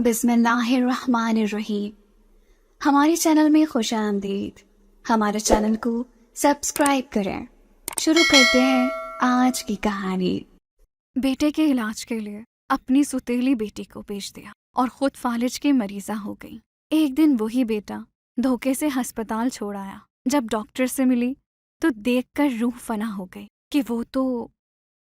بسم اللہ الرحمن الرحیم۔ ہمارے چینل میں خوش آمدید۔ ہمارے چینل کو سبسکرائب کریں۔ شروع کرتے ہیں آج کی کہانی۔ بیٹے کے علاج کے لیے اپنی ستیلی بیٹی کو بھیج دیا اور خود فالج کی مریضہ ہو گئی۔ ایک دن وہی بیٹا دھوکے سے ہسپتال چھوڑ آیا۔ جب ڈاکٹر سے ملی تو دیکھ کر روح فنا ہو گئی کہ وہ تو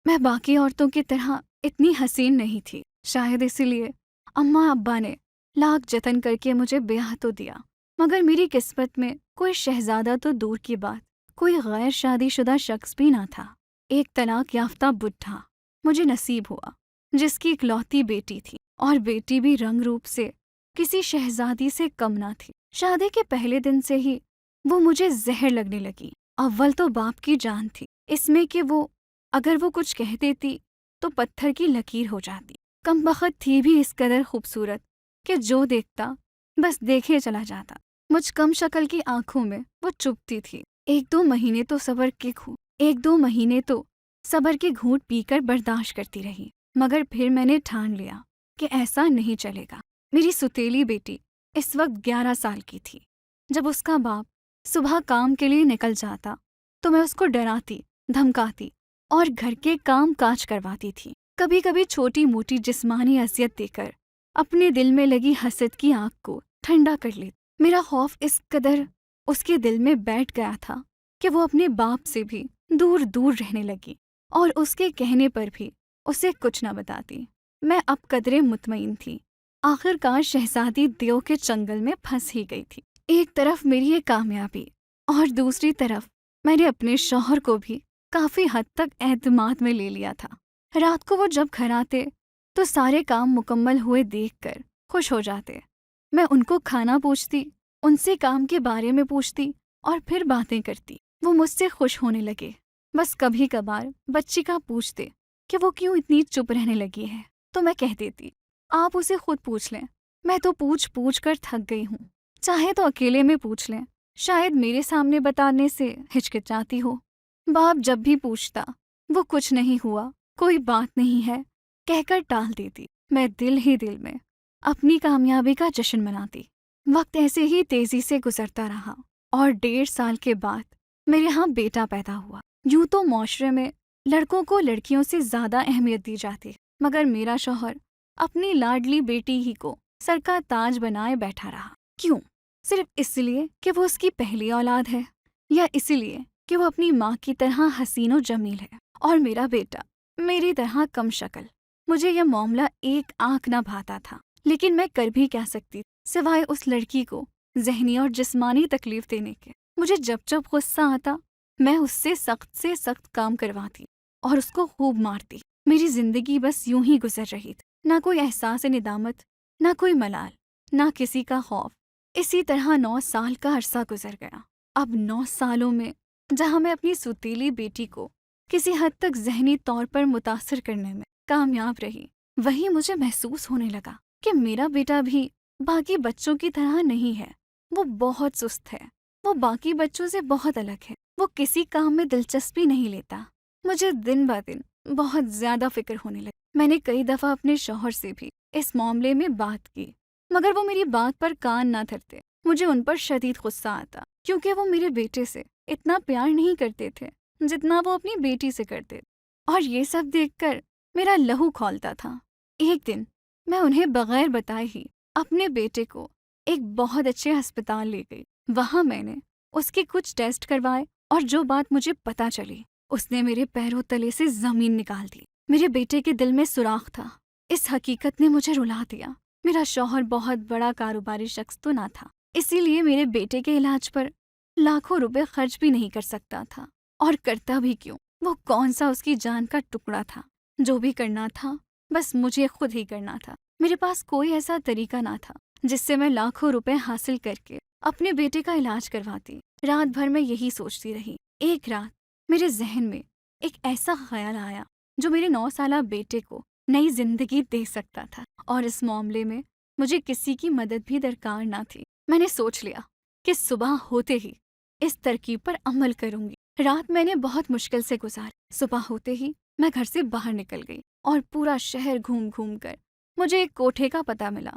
میں باقی عورتوں کی طرح اتنی حسین نہیں تھی۔ شاید اسی لیے اماں ابا نے لاکھ جتن کر کے مجھے بیاہ تو دیا، مگر میری قسمت میں کوئی شہزادہ تو دور کی بات، کوئی غیر شادی شدہ شخص بھی نہ تھا۔ ایک طلاق یافتہ بڈھا مجھے نصیب ہوا جس کی اکلوتی بیٹی تھی، اور بیٹی بھی رنگ روپ سے کسی شہزادی سے کم نہ تھی۔ شادی کے پہلے دن سے ہی وہ مجھے زہر لگنے لگی۔ اول تو باپ کی جان تھی اس میں کہ وہ اگر وہ کچھ کہہ دیتی تو پتھر کی لکیر ہو جاتی۔ کمبخت تھی بھی اس قدر خوبصورت کہ جو دیکھتا بس دیکھے چلا جاتا۔ مجھ کم شکل کی آنکھوں میں وہ چبھتی تھی۔ ایک دو مہینے تو صبر کے گھونٹ پی کر برداشت کرتی رہی، مگر پھر میں نے ٹھان لیا کہ ایسا نہیں چلے گا۔ میری ستیلی بیٹی اس وقت 11 سال کی تھی۔ جب اس کا باپ صبح کام کے لیے نکل جاتا تو میں اس کو ڈراتی، دھمکاتی اور گھر کے کام کاج کرواتی تھی۔ کبھی کبھی چھوٹی موٹی جسمانی اذیت دے کر اپنے دل میں لگی حسد کی آگ کو ٹھنڈا کر لیتی۔ میرا خوف اس قدر اس کے دل میں بیٹھ گیا تھا کہ وہ اپنے باپ سے بھی دور دور رہنے لگی اور اس کے کہنے پر بھی اسے کچھ نہ بتاتی۔ میں اب قدرے مطمئن تھی۔ آخر کار شہزادی دیو کے چنگل میں پھنس ہی گئی تھی۔ ایک طرف میری یہ کامیابی اور دوسری طرف میں نے اپنے شوہر کو بھی کافی حد تک اعتماد میں لے لیا تھا۔ رات کو وہ جب گھر آتے تو سارے کام مکمل ہوئے دیکھ کر خوش ہو جاتے۔ میں ان کو کھانا پوچھتی، ان سے کام کے بارے میں پوچھتی اور پھر باتیں کرتی۔ وہ مجھ سے خوش ہونے لگے۔ بس کبھی کبھار بچی کا پوچھتے کہ وہ کیوں اتنی چپ رہنے لگی ہے تو میں کہہ دیتی، آپ اسے خود پوچھ لیں، میں تو پوچھ پوچھ کر تھک گئی ہوں۔ چاہے تو اکیلے میں پوچھ لیں، شاید میرے سامنے بتانے سے ہچکچاتی ہو۔ باپ جب بھی پوچھتا وہ کچھ نہیں ہوا، کوئی بات نہیں ہے کہہ کر ٹال دیتی۔ میں دل ہی دل میں اپنی کامیابی کا جشن مناتی۔ وقت ایسے ہی تیزی سے گزرتا رہا اور 1.5 سال کے بعد میرے ہاں بیٹا پیدا ہوا۔ یوں تو معاشرے میں لڑکوں کو لڑکیوں سے زیادہ اہمیت دی جاتی، مگر میرا شوہر اپنی لاڈلی بیٹی ہی کو سر کا تاج بنائے بیٹھا رہا۔ کیوں؟ صرف اس لیے کہ وہ اس کی پہلی اولاد ہے، یا اس لیے کہ وہ اپنی ماں کی طرح حسین و جمیل ہے اور میرا بیٹا میری طرح کم شکل؟ مجھے یہ معاملہ ایک آنکھ نہ بھاتا تھا، لیکن میں کر بھی کیا سکتی سوائے اس لڑکی کو ذہنی اور جسمانی تکلیف دینے کے۔ مجھے جب جب غصہ آتا میں اس سے سخت کام کرواتی اور اس کو خوب مارتی۔ میری زندگی بس یوں ہی گزر رہی تھی، نہ کوئی احساس ندامت، نہ کوئی ملال، نہ کسی کا خوف۔ اسی طرح 9 سال کا عرصہ گزر گیا۔ اب 9 سالوں میں جہاں میں اپنی ستیلی بیٹی کو کسی حد تک ذہنی طور پر متاثر کرنے میں کامیاب رہی، وہیں مجھے محسوس ہونے لگا کہ میرا بیٹا بھی باقی بچوں کی طرح نہیں ہے۔ وہ بہت سست ہے، وہ باقی بچوں سے بہت الگ ہے، وہ کسی کام میں دلچسپی نہیں لیتا۔ مجھے دن بہ دن بہت زیادہ فکر ہونے لگی۔ میں نے کئی دفعہ اپنے شوہر سے بھی اس معاملے میں بات کی، مگر وہ میری بات پر کان نہ دھرتے۔ مجھے ان پر شدید غصہ آتا کیونکہ وہ میرے بیٹے سے اتنا پیار نہیں کرتے تھے جتنا وہ اپنی بیٹی سے کرتے، اور یہ سب دیکھ کر میرا لہو کھولتا تھا۔ ایک دن میں انہیں بغیر بتائے ہی اپنے بیٹے کو ایک بہت اچھے ہسپتال لے گئی۔ وہاں میں نے اس کے کچھ ٹیسٹ کروائے اور جو بات مجھے پتہ چلی اس نے میرے پیروں تلے سے زمین نکال دی۔ میرے بیٹے کے دل میں سوراخ تھا۔ اس حقیقت نے مجھے رلا دیا۔ میرا شوہر بہت بڑا کاروباری شخص تو نہ تھا، اسی لیے میرے بیٹے کے علاج پر لاکھوں روپے خرچ بھی نہیں کر سکتا تھا، اور کرتا بھی کیوں؟ وہ کون سا اس کی جان کا ٹکڑا تھا؟ جو بھی کرنا تھا بس مجھے خود ہی کرنا تھا۔ میرے پاس کوئی ایسا طریقہ نہ تھا جس سے میں لاکھوں روپے حاصل کر کے اپنے بیٹے کا علاج کرواتی۔ رات بھر میں یہی سوچتی رہی۔ ایک رات میرے ذہن میں ایک ایسا خیال آیا جو میرے 9 سالہ بیٹے کو نئی زندگی دے سکتا تھا، اور اس معاملے میں مجھے کسی کی مدد بھی درکار نہ تھی۔ میں نے سوچ لیا کہ صبح ہوتے ہی اس ترکیب پر عمل کروں گی۔ رات میں نے بہت مشکل سے گزاری۔ صبح ہوتے ہی میں گھر سے باہر نکل گئی اور پورا شہر گھوم گھوم کر مجھے ایک کوٹھے کا پتہ ملا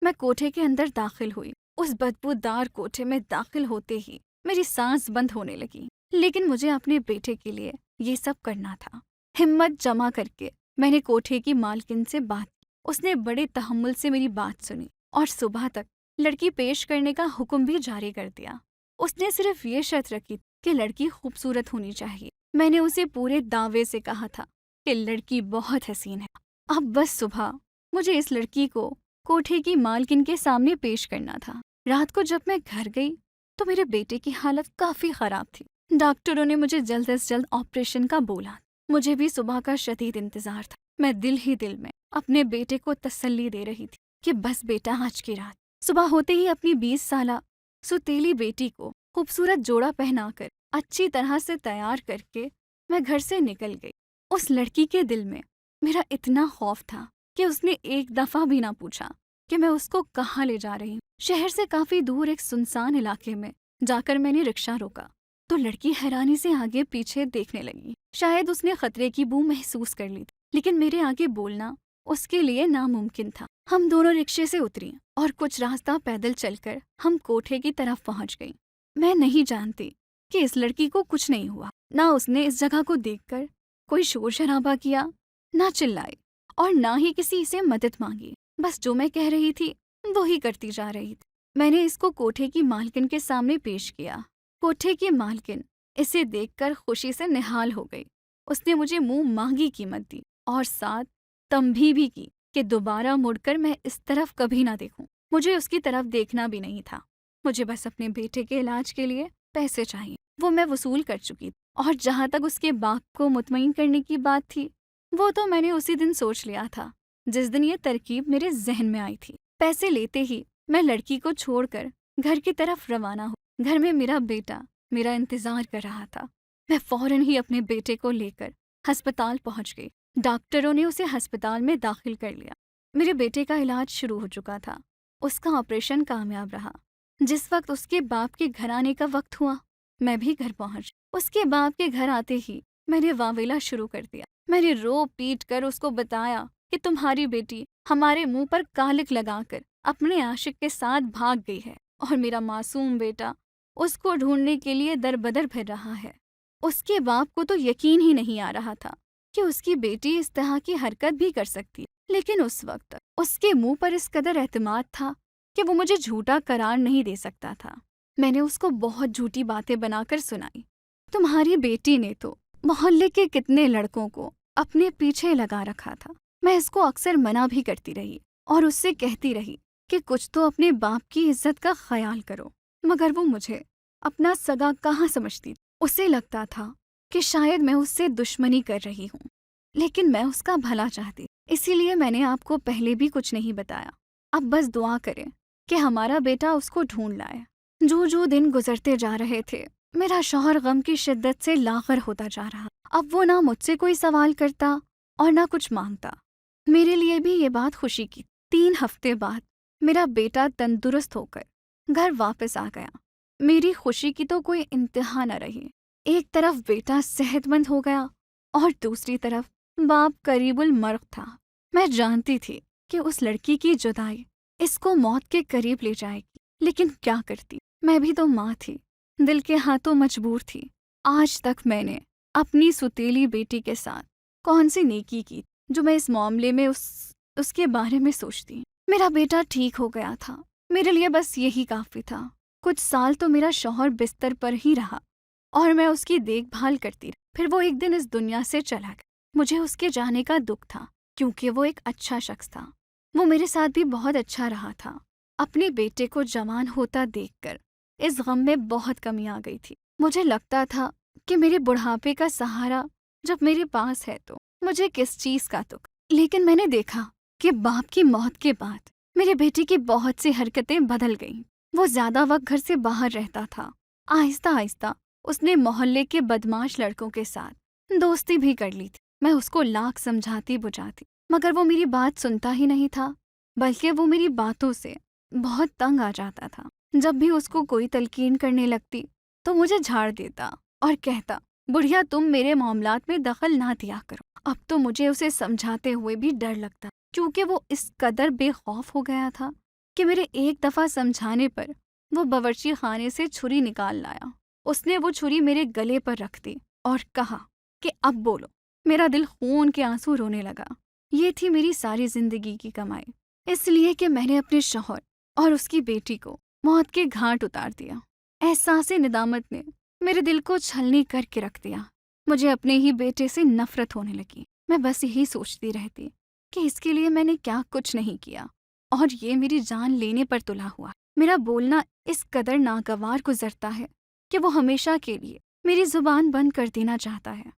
میں کوٹھے کے اندر داخل ہوئی۔ اس بدبودار کوٹھے میں داخل ہوتے ہی میری سانس بند ہونے لگی، لیکن مجھے اپنے بیٹے کے لیے یہ سب کرنا تھا۔ ہمت جمع کر کے میں نے کوٹھے کی مالکن سے بات کی۔ اس نے بڑے تحمل سے میری بات سنی اور صبح تک لڑکی پیش کرنے کا حکم بھی جاری کر دیا۔ اس نے صرف یہ شرط رکھی کہ لڑکی خوبصورت ہونی چاہیے۔ میں نے اسے پورے دعوے سے کہا تھا کہ لڑکی بہت حسین ہے۔ اب بس صبح مجھے اس لڑکی کو کوٹھے کی مالکن کے سامنے پیش کرنا تھا۔ رات کو جب میں گھر گئی تو میرے بیٹے کی حالت کافی خراب تھی۔ ڈاکٹروں نے مجھے جلد از جلد آپریشن کا بولا۔ مجھے بھی صبح کا شدید انتظار تھا۔ میں دل ہی دل میں اپنے بیٹے کو تسلی دے رہی تھی کہ بس بیٹا آج کی رات۔ صبح ہوتے ہی اپنی 20 سالہ ستیلی بیٹی کو خوبصورت جوڑا پہنا کر اچھی طرح سے تیار کر کے میں گھر سے نکل گئی۔ اس لڑکی کے دل میں میرا اتنا خوف تھا کہ اس نے ایک دفعہ بھی نہ پوچھا کہ میں اس کو کہاں لے جا رہی ہوں۔ شہر سے کافی دور ایک سنسان علاقے میں جا کر میں نے رکشہ روکا تو لڑکی حیرانی سے آگے پیچھے دیکھنے لگی۔ شاید اس نے خطرے کی بو محسوس کر لی تھی، لیکن میرے آگے بولنا اس کے لیے ناممکن تھا۔ ہم دونوں رکشے سے اتری اور کچھ راستہ پیدل چل کر ہم کوٹھے کی طرف پہنچ گئیں۔ میں نہیں جانتی کہ اس لڑکی کو کچھ نہیں ہوا، نہ اس نے اس جگہ کو دیکھ کر کوئی شور شرابہ کیا، نہ چلائی اور نہ ہی کسی سے مدد مانگی۔ بس جو میں کہہ رہی تھی وہی کرتی جا رہی تھی۔ میں نے اس کو کوٹھے کی مالکن کے سامنے پیش کیا۔ کوٹھے کی مالکن اسے دیکھ کر خوشی سے نہال ہو گئی۔ اس نے مجھے منہ مانگی قیمت دی اور ساتھ تنبیہ بھی کی کہ دوبارہ مڑ کر میں اس طرف کبھی نہ دیکھوں۔ مجھے اس کی طرف دیکھنا بھی نہیں تھا۔ مجھے بس اپنے بیٹے کے علاج کے لیے پیسے چاہیے، وہ میں وصول کر چکی تھی۔ اور جہاں تک اس کے باپ کو مطمئن کرنے کی بات تھی، وہ تو میں نے اسی دن سوچ لیا تھا جس دن یہ ترکیب میرے ذہن میں آئی تھی۔ پیسے لیتے ہی میں لڑکی کو چھوڑ کر گھر کی طرف روانہ ہو۔ گھر میں میرا بیٹا میرا انتظار کر رہا تھا۔ میں فوراً ہی اپنے بیٹے کو لے کر ہسپتال پہنچ گئی۔ ڈاکٹروں نے اسے ہسپتال میں داخل کر لیا۔ میرے بیٹے کا علاج شروع ہو چکا تھا۔ اس کا آپریشن کامیاب رہا۔ جس وقت اس کے باپ کے گھر آنے کا وقت ہوا، میں بھی گھر پہنچ۔ اس کے باپ کے گھر آتے ہی میں نے واویلا شروع کر دیا۔ میں نے رو پیٹ کر اس کو بتایا کہ تمہاری بیٹی ہمارے منہ پر کالک لگا کر اپنے عاشق کے ساتھ بھاگ گئی ہے اور میرا معصوم بیٹا اس کو ڈھونڈنے کے لیے در بدر پھر رہا ہے۔ اس کے باپ کو تو یقین ہی نہیں آ رہا تھا کہ اس کی بیٹی اس طرح کی حرکت بھی کر سکتی ہے، لیکن اس وقت تک اس کے منہ پر اس قدر اعتماد تھا کہ وہ مجھے جھوٹا قرار نہیں دے سکتا تھا۔ میں نے اس کو بہت جھوٹی باتیں بنا کر سنائی۔ تمہاری بیٹی نے تو محلے کے کتنے لڑکوں کو اپنے پیچھے لگا رکھا تھا۔ میں اس کو اکثر منع بھی کرتی رہی اور اس سے کہتی رہی کہ کچھ تو اپنے باپ کی عزت کا خیال کرو، مگر وہ مجھے اپنا سگا کہاں سمجھتی۔ اسے لگتا تھا کہ شاید میں اس سے دشمنی کر رہی ہوں، لیکن میں اس کا بھلا چاہتی، اسی لیے میں نے آپ کو پہلے بھی کچھ نہیں بتایا۔ اب بس دعا کریں کہ ہمارا بیٹا اس کو ڈھونڈ لائے۔ جو دن گزرتے جا رہے تھے، میرا شوہر غم کی شدت سے لاغر ہوتا جا رہا۔ اب وہ نہ مجھ سے کوئی سوال کرتا اور نہ کچھ مانگتا۔ میرے لیے بھی یہ بات خوشی کی۔ 3 ہفتے بعد میرا بیٹا تندرست ہو کر گھر واپس آ گیا۔ میری خوشی کی تو کوئی انتہا نہ رہی۔ ایک طرف بیٹا صحت مند ہو گیا اور دوسری طرف باپ قریب المرگ تھا۔ میں جانتی تھی کہ اس لڑکی کی جدائی اس کو موت کے قریب لے جائے گی، لیکن کیا کرتی؟ میں بھی تو ماں تھی، دل کے ہاتھوں مجبور تھی۔ آج تک میں نے اپنی ستیلی بیٹی کے ساتھ کون سی نیکی کی جو میں اس معاملے میں اس کے بارے میں سوچتی؟ میرا بیٹا ٹھیک ہو گیا تھا، میرے لیے بس یہی کافی تھا۔ کچھ سال تو میرا شوہر بستر پر ہی رہا اور میں اس کی دیکھ بھال کرتی رہی۔ پھر وہ ایک دن اس دنیا سے چلا گیا۔ مجھے اس کے جانے کا دکھ تھا کیونکہ وہ ایک اچھا شخص تھا۔ وہ میرے ساتھ بھی بہت اچھا رہا تھا۔ اپنے بیٹے کو جوان ہوتا دیکھ کر اس غم میں بہت کمی آ گئی تھی۔ مجھے لگتا تھا کہ میرے بڑھاپے کا سہارا جب میرے پاس ہے تو مجھے کس چیز کا دکھ۔ لیکن میں نے دیکھا کہ باپ کی موت کے بعد میرے بیٹے کی بہت سی حرکتیں بدل گئیں۔ وہ زیادہ وقت گھر سے باہر رہتا تھا۔ آہستہ آہستہ اس نے محلے کے بدماش لڑکوں کے ساتھ دوستی بھی کر لی تھی۔ میں اس کو لاکھ سمجھاتی بجھاتی، مگر وہ میری بات سنتا ہی نہیں تھا، بلکہ وہ میری باتوں سے بہت تنگ آ جاتا تھا۔ جب بھی اس کو کوئی تلقین کرنے لگتی تو مجھے جھاڑ دیتا اور کہتا، بڑھیا تم میرے معاملات میں دخل نہ دیا کرو۔ اب تو مجھے اسے سمجھاتے ہوئے بھی ڈر لگتا کیونکہ وہ اس قدر بے خوف ہو گیا تھا کہ میرے ایک دفعہ سمجھانے پر وہ باورچی خانے سے چھری نکال لایا۔ اس نے وہ چھری میرے گلے پر رکھ دی اور کہا کہ اب بولو۔ میرا دل خون کے آنسو رونے لگا۔ یہ تھی میری ساری زندگی کی کمائی، اس لیے کہ میں نے اپنے شوہر اور اس کی بیٹی کو موت کے گھاٹ اتار دیا۔ احساس ندامت نے میرے دل کو چھلنی کر کے رکھ دیا۔ مجھے اپنے ہی بیٹے سے نفرت ہونے لگی۔ میں بس یہی سوچتی رہتی کہ اس کے لیے میں نے کیا کچھ نہیں کیا اور یہ میری جان لینے پر تلا ہوا۔ میرا بولنا اس قدر ناگوار گزرتا ہے کہ وہ ہمیشہ کے لیے میری زبان بند کر دینا چاہتا ہے۔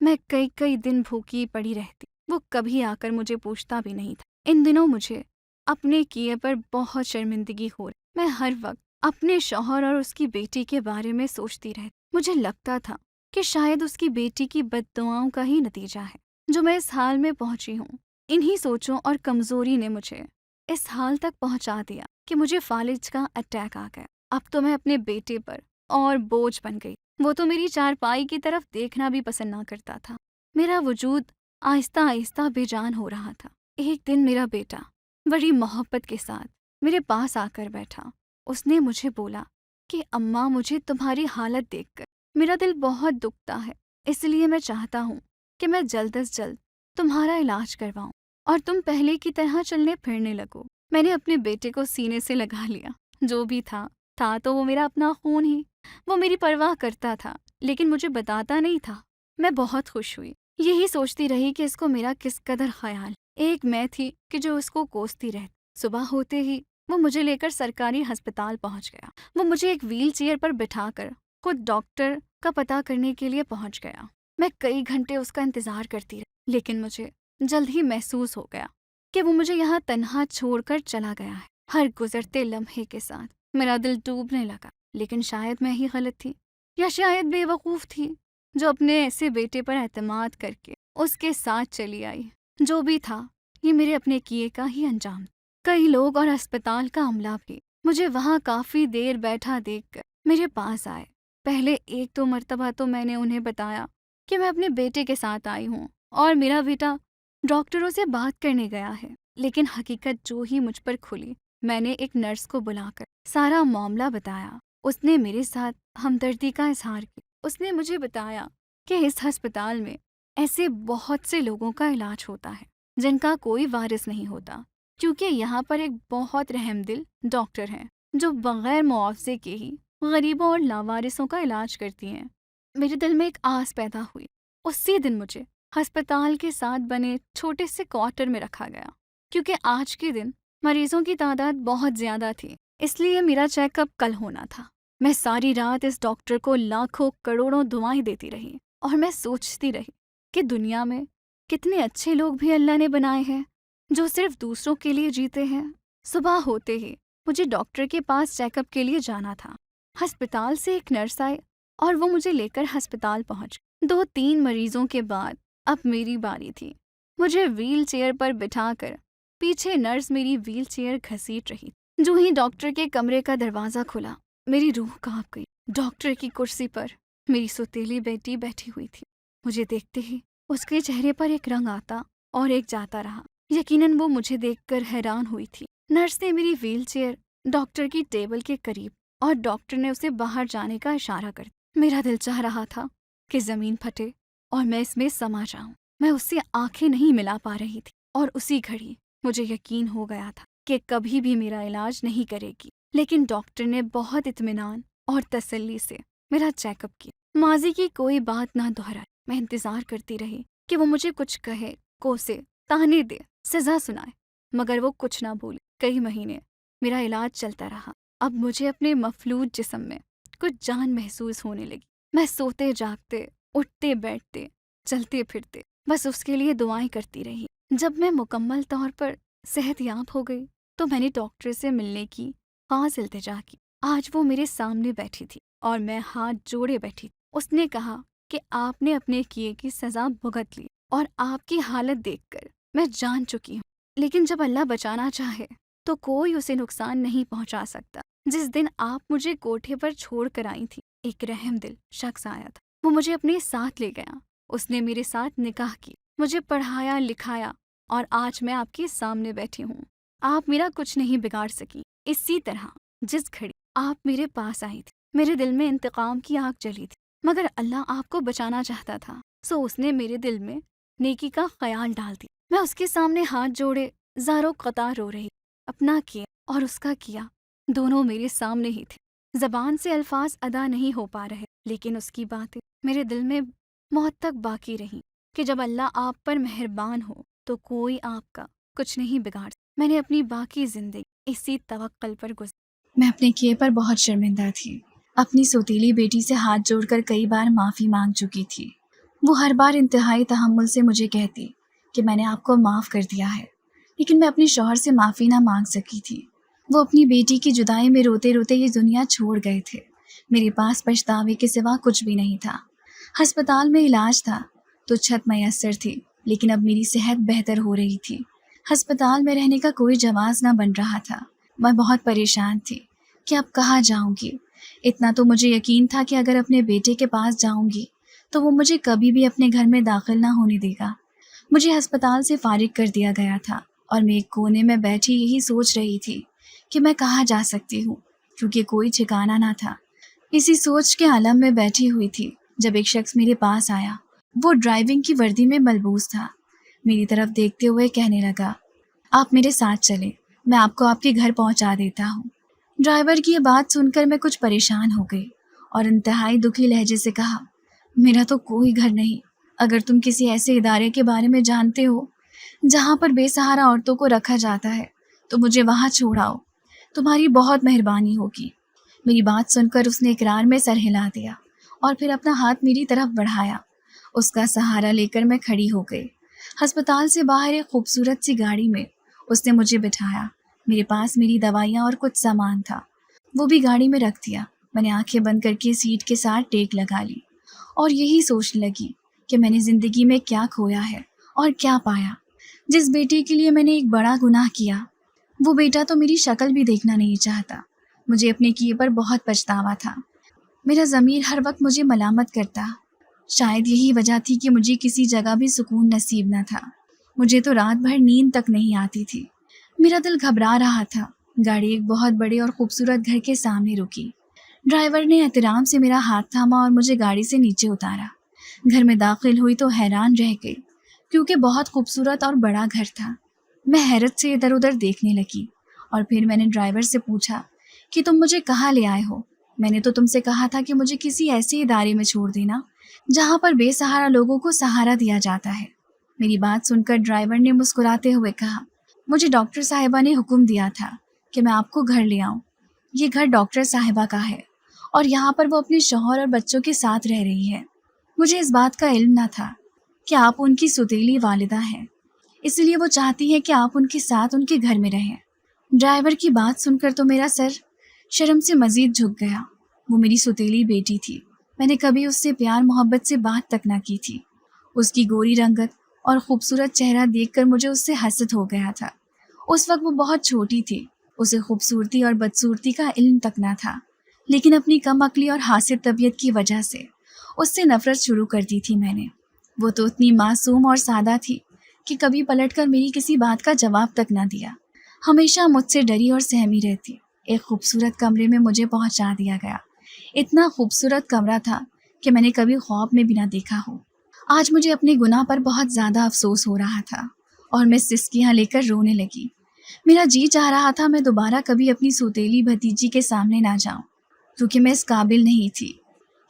میں کئی دن بھوکی پڑی رہتی، وہ کبھی آ کر مجھے پوچھتا بھی نہیں تھا۔ ان دنوں مجھے اپنے کیے پر بہت شرمندگی ہو رہی۔ میں ہر وقت اپنے شوہر اور اس کی بیٹی کے بارے میں سوچتی رہتی۔ مجھے لگتا تھا کہ شاید اس کی بیٹی کی بد دعاؤں کا ہی نتیجہ ہے جو میں اس حال میں پہنچی ہوں۔ انہی سوچوں اور کمزوری نے مجھے اس حال تک پہنچا دیا کہ مجھے فالج کا اٹیک آ گیا۔ اب تو میں اپنے بیٹے پر اور بوجھ بن گئی۔ وہ تو میری چارپائی کی طرف دیکھنا بھی پسند نہ کرتا تھا۔ میرا وجود آہستہ آہستہ بے جان ہو رہا تھا۔ ایک دن میرا بیٹا بڑی محبت کے ساتھ میرے پاس آ کر بیٹھا۔ اس نے مجھے بولا کہ اماں، مجھے تمہاری حالت دیکھ کر میرا دل بہت دکھتا ہے، اس لیے میں چاہتا ہوں کہ میں جلد از جلد تمہارا علاج کرواؤں اور تم پہلے کی طرح چلنے پھرنے لگو۔ میں نے اپنے بیٹے کو سینے سے لگا لیا۔ جو بھی تھا تو وہ میرا اپنا خون ہی۔ وہ میری پرواہ کرتا تھا لیکن مجھے بتاتا نہیں تھا۔ میں بہت خوش ہوئی، یہی سوچتی رہی کہ اس کو میرا کس قدر خیال۔ ایک میں تھی کہ جو اس کو کوستی رہتی۔ صبح ہوتے ہی وہ مجھے لے کر سرکاری ہسپتال پہنچ گیا۔ وہ مجھے ایک ویل چیئر پر بٹھا کر خود ڈاکٹر کا پتہ کرنے کے لیے پہنچ گیا۔ میں کئی گھنٹے اس کا انتظار کرتی رہی لیکن مجھے جلد ہی محسوس ہو گیا کہ وہ مجھے یہاں تنہا چھوڑ کر چلا گیا ہے۔ ہر گزرتے لمحے کے ساتھ میرا دل ڈوبنے لگا، لیکن شاید میں ہی غلط تھی یا شاید بے وقوف تھی جو اپنے ایسے بیٹے پر اعتماد کر کے اس کے ساتھ چلی آئی۔ جو بھی تھا یہ میرے اپنے کیے کا ہی انجام۔ کئی لوگ اور اسپتال کا عملہ بھی مجھے وہاں کافی دیر بیٹھا دیکھ کر میرے پاس آئے۔ پہلے ایک دو مرتبہ تو میں نے انہیں بتایا کہ میں اپنے بیٹے کے ساتھ آئی ہوں اور میرا بیٹا ڈاکٹروں سے بات کرنے گیا ہے، لیکن حقیقت جو ہی مجھ پر کھلی، میں نے ایک نرس کو بلا کر سارا معاملہ بتایا۔ اس نے میرے ساتھ ہمدردی کا اظہار کیا۔ اس نے مجھے بتایا کہ اس ہسپتال میں ایسے بہت سے لوگوں کا علاج ہوتا ہے جن کا کوئی وارث نہیں ہوتا، کیونکہ یہاں پر ایک بہت رحم دل ڈاکٹر ہیں جو بغیر معاوضے کے ہی غریبوں اور لاوارثوں کا علاج کرتی ہیں۔ میرے دل میں ایک آس پیدا ہوئی۔ اسی دن مجھے ہسپتال کے ساتھ بنے چھوٹے سے کوارٹر میں رکھا گیا، کیونکہ آج کے دن مریضوں کی تعداد بہت زیادہ تھی، اس لیے میرا چیک اپ کل ہونا تھا۔ میں ساری رات اس ڈاکٹر کو لاکھوں کروڑوں دعائیں دیتی رہی اور میں سوچتی رہی کہ دنیا میں کتنے اچھے لوگ بھی اللہ نے بنائے ہیں جو صرف دوسروں کے لیے جیتے ہیں۔ صبح ہوتے ہی مجھے ڈاکٹر کے پاس چیک اپ کے لیے جانا تھا۔ ہسپتال سے ایک نرس آئی اور وہ مجھے لے کر ہسپتال پہنچ گئی۔ 2-3 مریضوں کے بعد اب میری باری تھی۔ مجھے ویل چیئر پر بٹھا کر پیچھے نرس میری ویل چیئر گھسیٹ رہی۔ جو ہی ڈاکٹر کے کمرے کا دروازہ کھلا، میری روح کانپ گئی۔ ڈاکٹر کی کرسی پر میری سوتیلی بیٹی بیٹھی ہوئی تھی۔ مجھے دیکھتے ہی اس کے چہرے پر ایک رنگ آتا اور ایک جاتا رہا۔ یقیناً وہ مجھے دیکھ کر حیران ہوئی تھی۔ نرس نے میری ویل چیئر ڈاکٹر کی ٹیبل کے قریب اور ڈاکٹر نے اسے باہر جانے کا اشارہ کر دیا۔ میرا دل چاہ رہا تھا کہ زمین پھٹے اور میں اس میں سما جاؤں۔ میں اس سے آنکھیں نہیں ملا پا رہی تھی اور اسی گھڑی مجھے یقین ہو گیا تھا کہ کبھی بھی میرا علاج نہیں کرے گی، لیکن ڈاکٹر نے بہت اطمینان اور تسلی سے میرا چیک اپ کیا۔ ماضی کی کوئی بات نہ دہرائی۔ میں انتظار کرتی رہی کہ وہ مجھے کچھ کہے، کوسے، تانے دے، سزا سنائے، مگر وہ کچھ نہ بولے۔ کئی مہینے میرا علاج چلتا رہا۔ اب مجھے اپنے مفلوج جسم میں کچھ جان محسوس ہونے لگی۔ میں سوتے جاگتے، اٹھتے بیٹھتے، چلتے پھرتے بس اس کے لیے دعائیں کرتی رہی۔ جب میں مکمل طور پر صحت یاب ہو گئی تو میں نے ڈاکٹر سے ملنے کی خاص التجا کی۔ آج وہ میرے سامنے بیٹھی تھی اور میں ہاتھ جوڑے بیٹھی تھی۔ اس نے کہا کہ آپ نے اپنے کیے کی سزا بھگت لی اور آپ کی حالت دیکھ کر میں جان چکی ہوں، لیکن جب اللہ بچانا چاہے تو کوئی اسے نقصان نہیں پہنچا سکتا۔ جس دن آپ مجھے کوٹھے پر چھوڑ کر آئی تھی، ایک رحم دل شخص آیا تھا۔ وہ مجھے اپنے ساتھ لے گیا۔ اس نے میرے ساتھ نکاح کی، مجھے پڑھایا لکھایا اور آج میں آپ کے سامنے بیٹھی ہوں۔ آپ میرا کچھ نہیں بگاڑ سکی۔ اسی طرح جس گھڑی آپ میرے پاس آئی تھی میرے دل میں انتقام کی آگ جلی تھی، مگر اللہ آپ کو بچانا چاہتا تھا، سو اس نے میرے دل میں نیکی کا خیال ڈال دیا۔ میں اس کے سامنے ہاتھ جوڑے زاروں قطار رو رہی، اپنا کیا اور اس کا کیا دونوں میرے سامنے ہی تھے۔ زبان سے الفاظ ادا نہیں ہو پا رہے، لیکن اس کی باتیں میرے دل میں موت تک باقی رہیں کہ جب اللہ آپ پر مہربان ہو تو کوئی آپ کا کچھ نہیں بگاڑ سکتا۔ میں نے اپنی باقی زندگی اسی توکل پر گزاری۔ میں اپنے کیے پر بہت شرمندہ تھی۔ اپنی سوتیلی بیٹی سے ہاتھ جوڑ کر کئی بار معافی مانگ چکی تھی۔ وہ ہر بار انتہائی تحمل سے مجھے کہتی کہ میں نے آپ کو معاف کر دیا ہے، لیکن میں اپنے شوہر سے معافی نہ مانگ سکی تھی۔ وہ اپنی بیٹی کی جدائی میں روتے روتے یہ دنیا چھوڑ گئے تھے۔ میرے پاس پچھتاوے کے سوا کچھ بھی نہیں تھا۔ ہسپتال میں علاج تھا تو چھت میسر تھی، لیکن اب میری صحت بہتر ہو رہی تھی۔ ہسپتال میں رہنے کا کوئی جواز نہ بن رہا تھا۔ میں بہت پریشان تھی کہ اب کہاں جاؤں گی۔ اتنا تو مجھے یقین تھا کہ اگر اپنے بیٹے کے پاس جاؤں گی تو وہ مجھے کبھی بھی اپنے گھر میں داخل نہ ہونے دے گا۔ مجھے ہسپتال سے فارغ کر دیا گیا تھا اور میں ایک کونے میں بیٹھی یہی سوچ رہی تھی کہ میں کہاں جا سکتی ہوں، کیونکہ کوئی ٹھکانہ نہ تھا۔ اسی سوچ کے عالم میں بیٹھی ہوئی تھی جب ایک شخص میرے پاس آیا۔ وہ ڈرائیونگ کی وردی میں ملبوس تھا۔ میری طرف دیکھتے ہوئے کہنے لگا، آپ میرے ساتھ چلیں، میں آپ کو آپ کے گھر پہنچا دیتا ہوں۔ ڈرائیور کی یہ بات سن کر میں کچھ پریشان ہو گئی اور انتہائی دکھی لہجے سے کہا، میرا تو کوئی گھر نہیں۔ اگر تم کسی ایسے ادارے کے بارے میں جانتے ہو جہاں پر بے سہارا عورتوں کو رکھا جاتا ہے تو مجھے وہاں چھوڑاؤ، تمہاری بہت مہربانی ہوگی۔ میری بات سن کر اس نے اقرار میں سر ہلا دیا اور پھر اپنا ہاتھ میری طرف بڑھایا۔ اس کا سہارا لے کر میں کھڑی ہو گئی۔ ہسپتال سے باہر ایک خوبصورت سی گاڑی میں اس نے مجھے بٹھایا۔ میرے پاس میری دوائیاں اور کچھ سامان تھا، وہ بھی گاڑی میں رکھ دیا۔ میں نے آنکھیں بند کر کے سیٹ کے ساتھ ٹیک لگا لی اور یہی سوچنے لگی کہ میں نے زندگی میں کیا کھویا ہے اور کیا پایا۔ جس بیٹے کے لیے میں نے ایک بڑا گناہ کیا، وہ بیٹا تو میری شکل بھی دیکھنا نہیں چاہتا۔ مجھے اپنے کیے پر بہت پچھتاوا تھا۔ میرا ضمیر ہر وقت مجھے ملامت کرتا۔ شاید یہی وجہ تھی کہ مجھے کسی جگہ بھی سکون نصیب نہ تھا۔ مجھے تو رات بھر نیند تک نہیں آتی تھی۔ میرا دل گھبرا رہا تھا۔ گاڑی ایک بہت بڑے اور خوبصورت گھر کے سامنے رکی۔ ڈرائیور نے احترام سے میرا ہاتھ تھاما اور مجھے گاڑی سے نیچے اتارا۔ گھر میں داخل ہوئی تو حیران رہ گئی، کیونکہ بہت خوبصورت اور بڑا گھر تھا۔ میں حیرت سے ادھر ادھر دیکھنے لگی اور پھر میں نے ڈرائیور سے پوچھا کہ تم مجھے کہاں لے آئے ہو؟ میں نے تو تم سے کہا تھا کہ مجھے کسی ایسے ادارے میں چھوڑ دینا جہاں پر بے سہارا لوگوں کو سہارا دیا جاتا ہے۔ میری بات سن کر ڈرائیور نے مسکراتے ہوئے کہا، مجھے ڈاکٹر صاحبہ نے حکم دیا تھا کہ میں آپ کو گھر لے آؤں۔ یہ گھر ڈاکٹر صاحبہ کا ہے اور یہاں پر وہ اپنے شوہر اور بچوں کے ساتھ رہ رہی ہے۔ مجھے اس بات کا علم نہ تھا کہ آپ ان کی سوتیلی والدہ ہیں، اس لیے وہ چاہتی ہے کہ آپ ان کے ساتھ ان کے گھر میں رہیں۔ ڈرائیور کی بات سن کر تو میرا سر شرم سے مزید جھک گیا۔ وہ میری سوتیلی بیٹی تھی۔ میں نے کبھی اس سے پیار محبت سے بات تک نہ کی تھی۔ اس کی گوری رنگت اور خوبصورت چہرہ دیکھ کر مجھے اس سے حسد ہو گیا تھا۔ اس وقت وہ بہت چھوٹی تھی، اسے خوبصورتی اور بدصورتی کا علم تک نہ تھا، لیکن اپنی کم عقلی اور حاسد طبیعت کی وجہ سے اس سے نفرت شروع کر دی تھی میں نے۔ وہ تو اتنی معصوم اور سادہ تھی کہ کبھی پلٹ کر میری کسی بات کا جواب تک نہ دیا، ہمیشہ مجھ سے ڈری اور سہمی رہتی۔ ایک خوبصورت کمرے میں مجھے پہنچا دیا گیا۔ اتنا خوبصورت کمرہ تھا کہ میں نے کبھی خواب میں بھی نہ دیکھا ہو۔ آج مجھے اپنے گناہ پر بہت زیادہ افسوس ہو رہا تھا اور میں سسکیاں لے کر رونے لگی۔ میرا جی چاہ رہا تھا میں دوبارہ کبھی اپنی سوتیلی بھتیجی کے سامنے نہ جاؤں، کیونکہ میں اس قابل نہیں تھی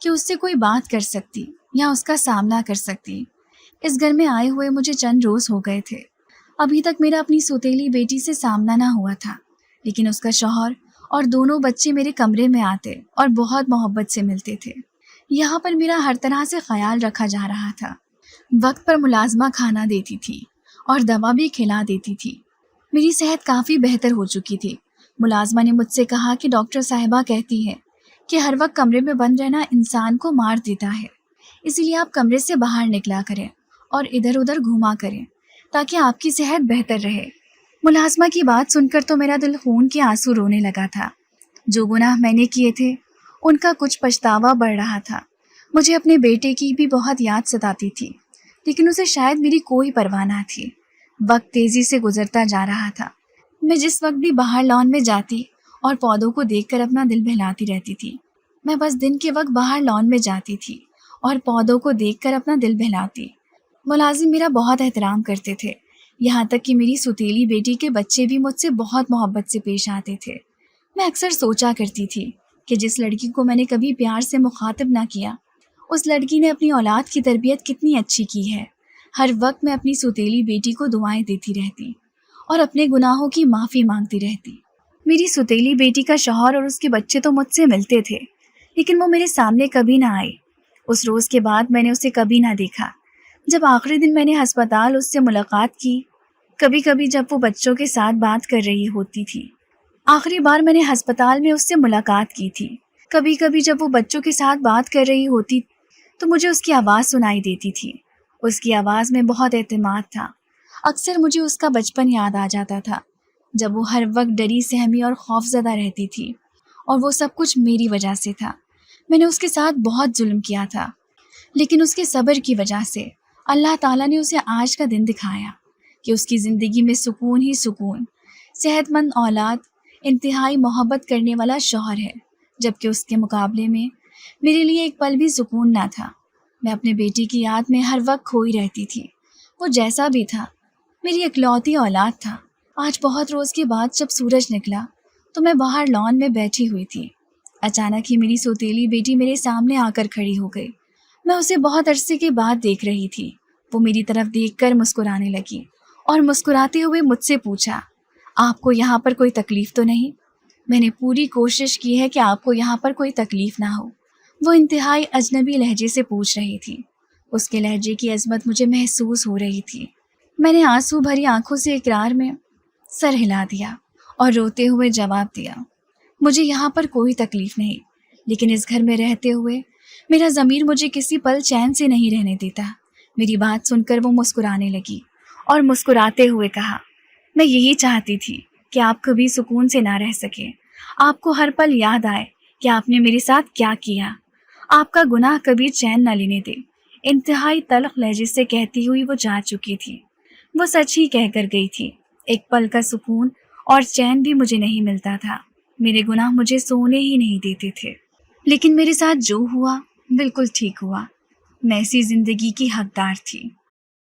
کہ اس سے کوئی بات کر سکتی یا اس کا سامنا کر سکتی۔ اس گھر میں آئے ہوئے مجھے چند روز ہو گئے تھے۔ ابھی تک میرا اپنی سوتیلی بیٹی سے سامنا نہ ہوا تھا، لیکن اس کا شوہر اور دونوں بچے میرے کمرے میں آتے اور بہت محبت سے ملتے تھے۔ یہاں پر میرا ہر طرح سے خیال رکھا جا رہا تھا۔ وقت پر ملازمہ کھانا دیتی تھی اور دوا بھی کھلا دیتی تھی۔ میری صحت کافی بہتر ہو چکی تھی۔ ملازمہ نے مجھ سے کہا کہ ڈاکٹر صاحبہ کہتی ہے کہ ہر وقت کمرے میں بند رہنا انسان کو مار دیتا ہے، اسی لیے آپ کمرے سے باہر نکلا کریں اور ادھر ادھر گھوما کریں تاکہ آپ کی صحت بہتر رہے۔ ملازمہ کی بات سن کر تو میرا دل خون کے آنسو رونے لگا تھا۔ جو گناہ میں نے کیے تھے ان کا کچھ پچھتاوا بڑھ رہا تھا۔ مجھے اپنے بیٹے کی بھی بہت یاد ستاتی تھی، لیکن اسے شاید میری کوئی پرواہ نہ تھی۔ وقت تیزی سے گزرتا جا رہا تھا۔ میں جس وقت بھی باہر لان میں جاتی اور پودوں کو دیکھ کر اپنا دل بہلاتی رہتی تھی. میں بس دن کے وقت باہر لان میں جاتی تھی اور پودوں کو دیکھ کر اپنا دل بہلاتی. ملازم میرا بہت احترام کرتے تھے، یہاں تک کہ میری سوتیلی بیٹی کے بچے بھی مجھ سے بہت محبت سے پیش آتے تھے. میں اکثر سوچا کرتی تھی کہ جس لڑکی کو میں نے کبھی پیار سے مخاطب نہ کیا، اس لڑکی نے اپنی اولاد کی تربیت کتنی اچھی کی ہے. ہر وقت میں اپنی سوتیلی بیٹی کو دعائیں دیتی رہتی اور اپنے گناہوں کی معافی مانگتی رہتی. میری سوتیلی بیٹی کا شوہر اور اس کے بچے تو مجھ سے ملتے تھے، لیکن وہ میرے سامنے کبھی نہ آئی. اس روز کے بعد میں نے اسے کبھی نہ دیکھا. جب آخری دن میں نے ہسپتال اس سے ملاقات کی، کبھی کبھی جب وہ بچوں کے ساتھ بات کر رہی ہوتی تھی. آخری بار میں نے ہسپتال میں اس سے ملاقات کی تھی. کبھی کبھی جب وہ بچوں کے ساتھ بات کر رہی ہوتی تو مجھے اس کی آواز سنائی دیتی تھی. اس کی آواز میں بہت اعتماد تھا. اکثر مجھے اس کا بچپن یاد آ جاتا تھا، جب وہ ہر وقت ڈری سہمی اور خوف زدہ رہتی تھی، اور وہ سب کچھ میری وجہ سے تھا. میں نے اس کے ساتھ بہت ظلم کیا تھا، لیکن اس کے صبر کی وجہ سے اللہ تعالیٰ نے اسے آج کا دن دکھایا کہ اس کی زندگی میں سکون ہی سکون، صحت مند اولاد، انتہائی محبت کرنے والا شوہر ہے، جبکہ اس کے مقابلے میں میرے لیے ایک پل بھی سکون نہ تھا. میں اپنے بیٹی کی یاد میں ہر وقت کھوئی رہتی تھی. وہ جیسا بھی تھا میری اکلوتی اولاد تھا. آج بہت روز کے بعد جب سورج نکلا تو میں باہر لان میں بیٹھی ہوئی تھی. اچانک ہی میری سوتیلی بیٹی میرے سامنے آ کر کھڑی ہو گئی. میں اسے بہت عرصے کے بعد دیکھ رہی تھی. وہ میری طرف دیکھ کر مسکرانے لگی اور مسکراتے ہوئے مجھ سے پوچھا، آپ کو یہاں پر کوئی تکلیف تو نہیں؟ میں نے پوری کوشش کی ہے کہ آپ کو یہاں پر کوئی تکلیف نہ ہو. وہ انتہائی اجنبی لہجے سے پوچھ رہی تھی. اس کے لہجے کی عظمت مجھے محسوس ہو رہی تھی. میں نے آنسو بھری آنکھوں سے اقرار میں سر ہلا دیا اور روتے ہوئے جواب دیا، مجھے یہاں پر کوئی تکلیف نہیں، لیکن اس گھر میں رہتے ہوئے میرا ضمیر مجھے کسی پل چین سے نہیں رہنے دیتا. میری بات سن کر وہ مسکرانے لگی اور مسکراتے ہوئے کہا، میں یہی چاہتی تھی کہ آپ کبھی سکون سے نہ رہ سکے. آپ کو ہر پل یاد آئے کہ آپ نے میرے ساتھ کیا کیا. آپ کا گناہ کبھی چین نہ لینے دے. انتہائی تلخ لہجے سے کہتی ہوئی وہ جا چکی تھی. وہ سچ ہی کہہ کر گئی تھی. ایک پل کا سکون اور چین بھی مجھے نہیں ملتا تھا. میرے گناہ مجھے سونے ہی نہیں دیتے تھے، لیکن میرے ساتھ جو ہوا بالکل ٹھیک ہوا. میں ایسی زندگی کی حقدار تھی.